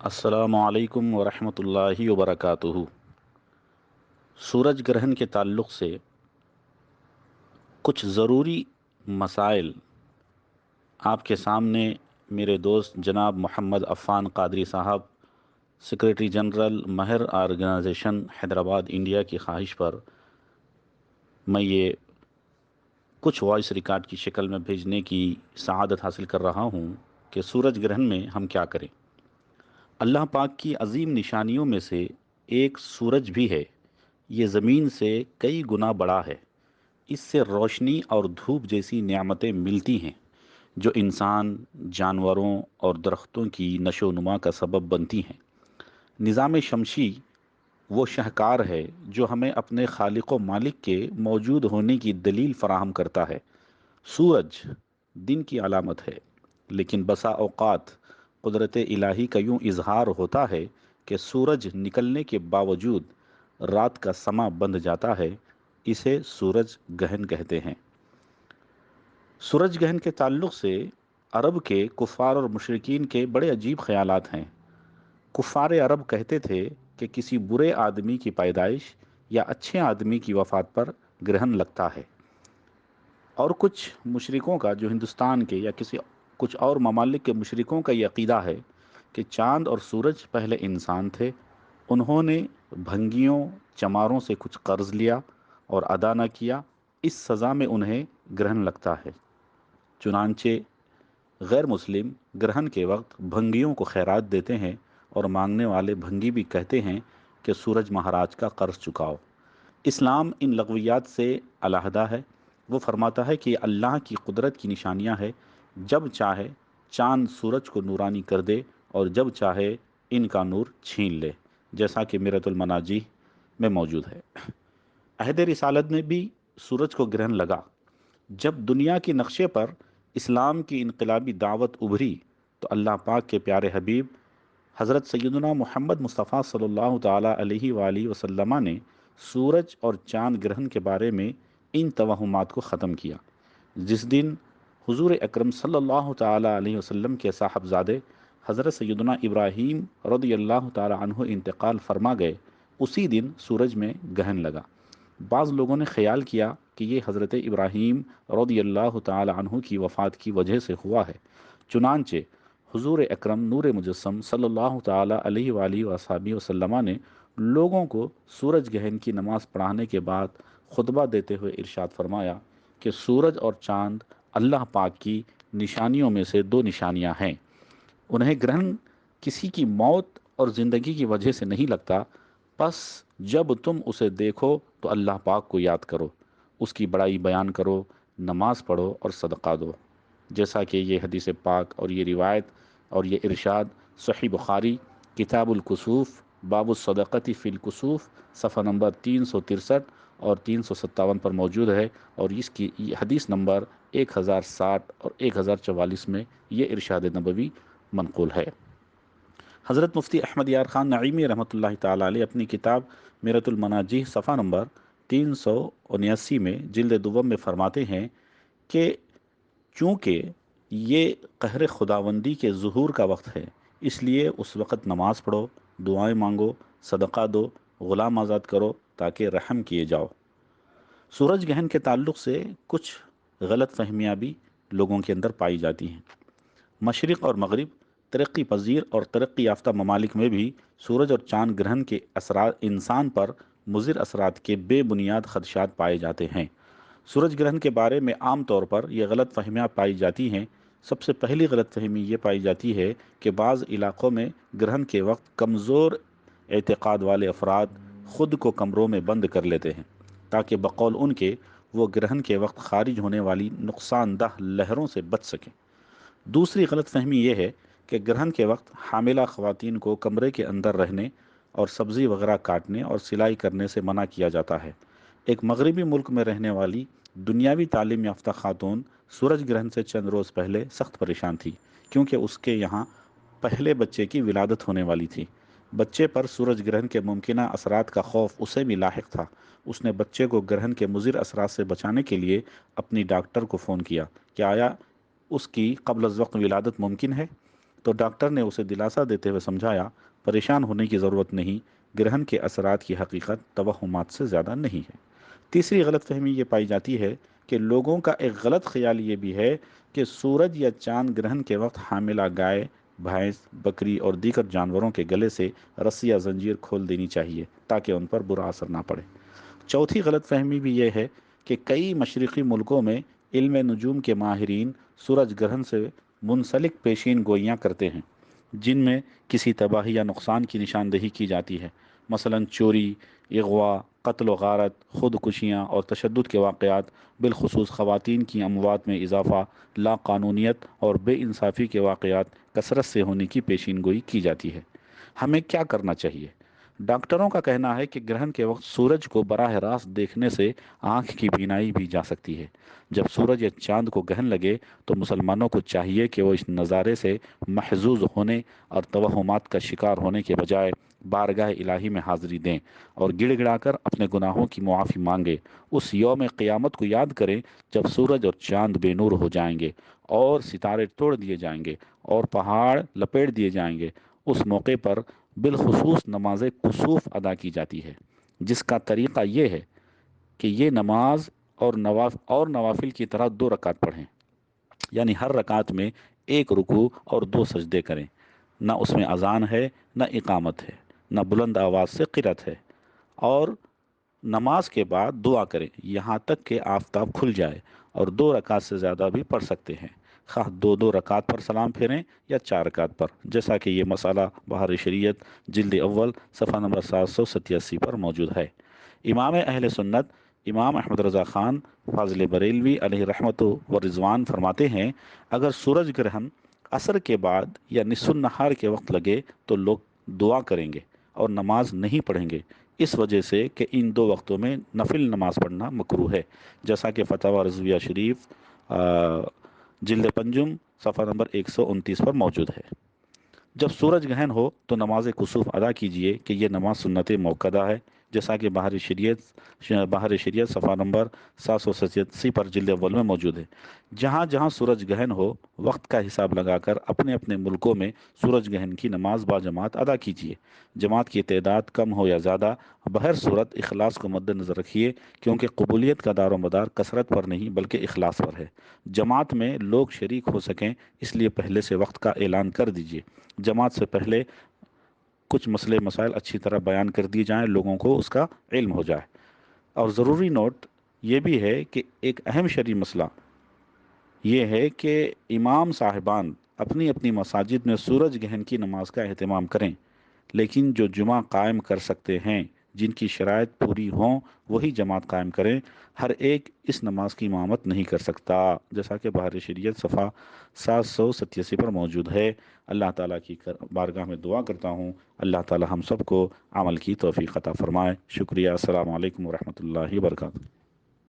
السلام علیکم ورحمۃ اللہ وبرکاتہ۔ سورج گرہن کے تعلق سے کچھ ضروری مسائل آپ کے سامنے میرے دوست جناب محمد عفان قادری صاحب، سیکریٹری جنرل ماہر آرگنائزیشن حیدرآباد انڈیا کی خواہش پر میں یہ کچھ وائس ریکارڈ کی شکل میں بھیجنے کی سعادت حاصل کر رہا ہوں کہ سورج گرہن میں ہم کیا کریں۔ اللہ پاک کی عظیم نشانیوں میں سے ایک سورج بھی ہے۔ یہ زمین سے کئی گنا بڑا ہے۔ اس سے روشنی اور دھوپ جیسی نعمتیں ملتی ہیں جو انسان، جانوروں اور درختوں کی نشو و نما کا سبب بنتی ہیں۔ نظام شمسی وہ شاہکار ہے جو ہمیں اپنے خالق و مالک کے موجود ہونے کی دلیل فراہم کرتا ہے۔ سورج دن کی علامت ہے، لیکن بسا اوقات قدرت الہی کا یوں اظہار ہوتا ہے کہ سورج نکلنے کے باوجود رات کا سماں بندھ جاتا ہے۔ اسے سورج گہن کہتے ہیں۔ سورج گہن کے تعلق سے عرب کے کفار اور مشرکین کے بڑے عجیب خیالات ہیں۔ کفار عرب کہتے تھے کہ کسی برے آدمی کی پیدائش یا اچھے آدمی کی وفات پر گرہن لگتا ہے، اور کچھ مشرکوں کا، جو ہندوستان کے یا کچھ اور ممالک کے مشرکوں کا یہ عقیدہ ہے کہ چاند اور سورج پہلے انسان تھے، انہوں نے بھنگیوں چماروں سے کچھ قرض لیا اور ادا نہ کیا، اس سزا میں انہیں گرہن لگتا ہے۔ چنانچہ غیر مسلم گرہن کے وقت بھنگیوں کو خیرات دیتے ہیں، اور مانگنے والے بھنگی بھی کہتے ہیں کہ سورج مہاراج کا قرض چکاؤ۔ اسلام ان لغویات سے علیحدہ ہے۔ وہ فرماتا ہے کہ یہ اللہ کی قدرت کی نشانیاں ہے، جب چاہے چاند سورج کو نورانی کر دے اور جب چاہے ان کا نور چھین لے، جیسا کہ میرۃ المناجی میں موجود ہے۔ عہد رسالت میں بھی سورج کو گرہن لگا۔ جب دنیا کے نقشے پر اسلام کی انقلابی دعوت ابھری تو اللہ پاک کے پیارے حبیب حضرت سیدنا محمد مصطفیٰ صلی اللہ تعالیٰ علیہ وآلہ وسلم نے سورج اور چاند گرہن کے بارے میں ان توہمات کو ختم کیا۔ جس دن حضور اکرم صلی اللہ تعالیٰ علیہ وسلم کے صاحبزادے حضرت سیدنا ابراہیم رضی اللہ تعالیٰ عنہ انتقال فرما گئے، اسی دن سورج میں گہن لگا۔ بعض لوگوں نے خیال کیا کہ یہ حضرت ابراہیم رضی اللہ تعالیٰ عنہ کی وفات کی وجہ سے ہوا ہے۔ چنانچہ حضور اکرم نور مجسم صلی اللہ تعالیٰ علیہ وآلہ وصحبہ وسلم نے لوگوں کو سورج گہن کی نماز پڑھانے کے بعد خطبہ دیتے ہوئے ارشاد فرمایا کہ سورج اور چاند اللہ پاک کی نشانیوں میں سے دو نشانیاں ہیں۔ انہیں گرہن کسی کی موت اور زندگی کی وجہ سے نہیں لگتا، پس جب تم اسے دیکھو تو اللہ پاک کو یاد کرو، اس کی بڑائی بیان کرو، نماز پڑھو اور صدقہ دو، جیسا کہ یہ حدیث پاک اور یہ روایت اور یہ ارشاد صحیح بخاری کتاب الکسوف باب الصدقۃ فی الکسوف صفحہ نمبر 363 اور 357 پر موجود ہے، اور اس کی حدیث نمبر 1060 اور 1044 میں یہ ارشاد نبوی منقول ہے۔ حضرت مفتی احمد یار خان نعیمی رحمۃ اللہ تعالیٰ علیہ اپنی کتاب میرۃ المناجی صفحہ نمبر 379 میں جلد دوم میں فرماتے ہیں کہ چونکہ یہ قہر خداوندی کے ظہور کا وقت ہے، اس لیے اس وقت نماز پڑھو، دعائیں مانگو، صدقہ دو، غلام آزاد کرو تاکہ رحم کیے جاؤ۔ سورج گہن کے تعلق سے کچھ غلط فہمیاں بھی لوگوں کے اندر پائی جاتی ہیں۔ مشرق اور مغرب، ترقی پذیر اور ترقی یافتہ ممالک میں بھی سورج اور چاند گرہن کے اثرات انسان پر مضر اثرات کے بے بنیاد خدشات پائے جاتے ہیں۔ سورج گرہن کے بارے میں عام طور پر یہ غلط فہمیاں پائی جاتی ہیں۔ سب سے پہلی غلط فہمی یہ پائی جاتی ہے کہ بعض علاقوں میں گرہن کے وقت کمزور اعتقاد والے افراد خود کو کمروں میں بند کر لیتے ہیں تاکہ بقول ان کے وہ گرہن کے وقت خارج ہونے والی نقصان دہ لہروں سے بچ سکیں۔ دوسری غلط فہمی یہ ہے کہ گرہن کے وقت حاملہ خواتین کو کمرے کے اندر رہنے اور سبزی وغیرہ کاٹنے اور سلائی کرنے سے منع کیا جاتا ہے۔ ایک مغربی ملک میں رہنے والی دنیاوی تعلیم یافتہ خاتون سورج گرہن سے چند روز پہلے سخت پریشان تھی، کیونکہ اس کے یہاں پہلے بچے کی ولادت ہونے والی تھی۔ بچے پر سورج گرہن کے ممکنہ اثرات کا خوف اسے بھی لاحق تھا۔ اس نے بچے کو گرہن کے مضر اثرات سے بچانے کے لیے اپنی ڈاکٹر کو فون کیا کہ آیا اس کی قبل از وقت ولادت ممکن ہے۔ تو ڈاکٹر نے اسے دلاسا دیتے ہوئے سمجھایا، پریشان ہونے کی ضرورت نہیں، گرہن کے اثرات کی حقیقت توہمات سے زیادہ نہیں ہے۔ تیسری غلط فہمی یہ پائی جاتی ہے کہ لوگوں کا ایک غلط خیال یہ بھی ہے کہ سورج یا چاند گرہن کے وقت حاملہ گائے، بھینس، بکری اور دیگر جانوروں کے گلے سے رسی یا زنجیر کھول دینی چاہیے تاکہ ان پر برا اثر نہ پڑے۔ چوتھی غلط فہمی بھی یہ ہے کہ کئی مشرقی ملکوں میں علم نجوم کے ماہرین سورج گرہن سے منسلک پیشین گوئیاں کرتے ہیں، جن میں کسی تباہی یا نقصان کی نشاندہی کی جاتی ہے، مثلا چوری، اغوا، قتل و غارت، خودکشیاں اور تشدد کے واقعات، بالخصوص خواتین کی اموات میں اضافہ، لا قانونیت اور بے انصافی کے واقعات کثرت سے ہونے کی پیشین گوئی کی جاتی ہے۔ ہمیں کیا کرنا چاہیے؟ ڈاکٹروں کا کہنا ہے کہ گرہن کے وقت سورج کو براہ راست دیکھنے سے آنکھ کی بینائی بھی جا سکتی ہے۔ جب سورج یا چاند کو گرہن لگے تو مسلمانوں کو چاہیے کہ وہ اس نظارے سے محظوظ ہونے اور توہمات کا شکار ہونے کے بجائے بارگاہ الہی میں حاضری دیں اور گڑ گڑا کر اپنے گناہوں کی معافی مانگے۔ اس یوم قیامت کو یاد کریں جب سورج اور چاند بے نور ہو جائیں گے اور ستارے توڑ دیے جائیں گے اور پہاڑ لپیٹ دیے جائیں گے۔ اس موقع پر بالخصوص نماز کسوف ادا کی جاتی ہے، جس کا طریقہ یہ ہے کہ یہ نماز اور نوافل کی طرح 2 رکعت پڑھیں، یعنی ہر رکعت میں ایک رکوع اور 2 سجدے کریں۔ نہ اس میں اذان ہے، نہ اقامت ہے، نہ بلند آواز سے قرات ہے، اور نماز کے بعد دعا کریں یہاں تک کہ آفتاب کھل جائے، اور 2 رکعت سے زیادہ بھی پڑھ سکتے ہیں، خواہ 2 2 رکعت پر سلام پھیریں یا 4 رکعت پر، جیسا کہ یہ مسئلہ بحر شریعت جلد اول صفحہ نمبر 787 پر موجود ہے۔ امام اہل سنت امام احمد رضا خان فاضل بریلوی علیہ رحمت و رضوان فرماتے ہیں، اگر سورج گرہن عصر کے بعد یا نصف النہار کے وقت لگے تو لوگ دعا کریں گے اور نماز نہیں پڑھیں گے، اس وجہ سے کہ ان 2 وقتوں میں نفل نماز پڑھنا مکروہ ہے، جیسا کہ فتاوی رضویہ شریف جلد پنجم صفحہ نمبر 129 پر موجود ہے۔ جب سورج گرہن ہو تو نماز کسوف ادا کیجیے کہ یہ نماز سنت موقدہ ہے، جیسا کہ بحر شریعت صفحہ نمبر 787 پر جلد اول میں موجود ہے۔ جہاں جہاں سورج گرہن ہو وقت کا حساب لگا کر اپنے اپنے ملکوں میں سورج گرہن کی نماز با جماعت ادا کیجیے۔ جماعت کی تعداد کم ہو یا زیادہ، بہر صورت اخلاص کو مد نظر رکھیے، کیونکہ قبولیت کا دار و مدار کثرت پر نہیں بلکہ اخلاص پر ہے۔ جماعت میں لوگ شریک ہو سکیں اس لیے پہلے سے وقت کا اعلان کر دیجیے۔ جماعت سے پہلے کچھ مسئلے مسائل اچھی طرح بیان کر دیے جائیں، لوگوں کو اس کا علم ہو جائے۔ اور ضروری نوٹ یہ بھی ہے کہ ایک اہم شرعی مسئلہ یہ ہے کہ امام صاحبان اپنی اپنی مساجد میں سورج گرہن کی نماز کا اہتمام کریں، لیکن جو جمعہ قائم کر سکتے ہیں، جن کی شرائط پوری ہوں، وہی جماعت قائم کریں۔ ہر ایک اس نماز کی امامت نہیں کر سکتا، جیسا کہ بحر شریعت صفحہ 787 پر موجود ہے۔ اللہ تعالیٰ کی بارگاہ میں دعا کرتا ہوں اللہ تعالیٰ ہم سب کو عمل کی توفیق عطا فرمائے۔ شکریہ، السلام علیکم ورحمۃ اللہ وبرکاتہ۔